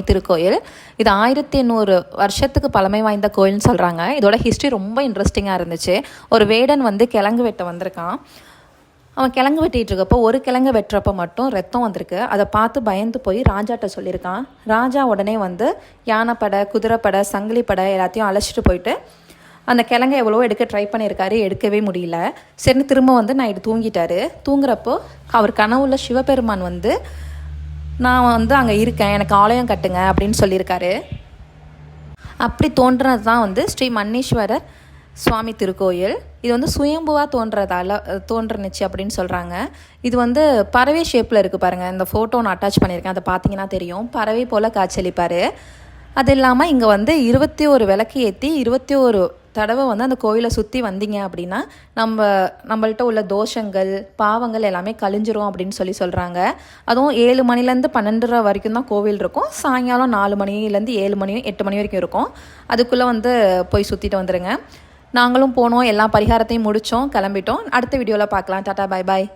திருக்கோயில். இது 1800 வருஷத்துக்கு பழமை வாய்ந்த கோயில்னு சொல்கிறாங்க. இதோட ஹிஸ்ட்ரி ரொம்ப இன்ட்ரெஸ்டிங்காக இருந்துச்சு. ஒரு வேடன் வந்து கிழங்கு வெட்ட வந்திருக்கான். அவன் கிழங்கு வெட்டிகிட்டு இருக்கப்போ ஒரு கிழங்கு வெட்டுறப்போ மட்டும் ரத்தம் வந்திருக்கு. அதை பார்த்து பயந்து போய் ராஜாட்ட சொல்லியிருக்கான். ராஜா உடனே வந்து யானைப்படை, குதிரைப்படை, சங்கிலிப்படை எல்லாத்தையும் அழைச்சிட்டு போயிட்டு அந்த கிழங்கை எவ்வளோ எடுக்க ட்ரை பண்ணியிருக்காரு, எடுக்கவே முடியல. சரின்னு திரும்ப வந்து நைட்டு தூங்கிட்டாரு. தூங்குறப்போ அவர் கனவுள்ள சிவபெருமான் வந்து நான் வந்து அங்கே இருக்கேன், எனக்கு ஆலயம் கட்டுங்க அப்படின்னு சொல்லியிருக்காரு. அப்படி தோன்றுனது தான் வந்து ஸ்ரீ மன்னீஸ்வரர் சுவாமி திருக்கோயில். இது வந்து சுயம்புவாக தோன்றுனுச்சு அப்படின்னு சொல்கிறாங்க. இது வந்து பறவை ஷேப்பில் இருக்குது பாருங்கள். இந்த ஃபோட்டோ நான் அட்டாச் பண்ணியிருக்கேன், அதை பார்த்தீங்கன்னா தெரியும். பறவை போல் காட்சியளிப்பார். அது இல்லாமல் இங்கே வந்து 21 விளக்கு ஏற்றி 21 தடவை வந்து அந்த கோயிலை சுற்றி வந்தீங்க அப்படின்னா நம்மள்ட்ட உள்ள தோஷங்கள், பாவங்கள் எல்லாமே கழிஞ்சிரும் அப்படின்னு சொல்கிறாங்க. அதுவும் 7 மணிலேருந்து 12:30 வரைக்கும் தான் கோவில் இருக்கும். சாயங்காலம் 4 மணிலேருந்து 7 மணி 8 மணி வரைக்கும் இருக்கும். அதுக்குள்ளே வந்து போய் சுற்றிட்டு வந்துடுங்க. நாங்களும் போனோம், எல்லா பரிகாரத்தையும் முடித்தோம், கிளம்பிட்டோம். அடுத்த வீடியோவில் பார்க்கலாம். டாட்டா, பாய் பாய்.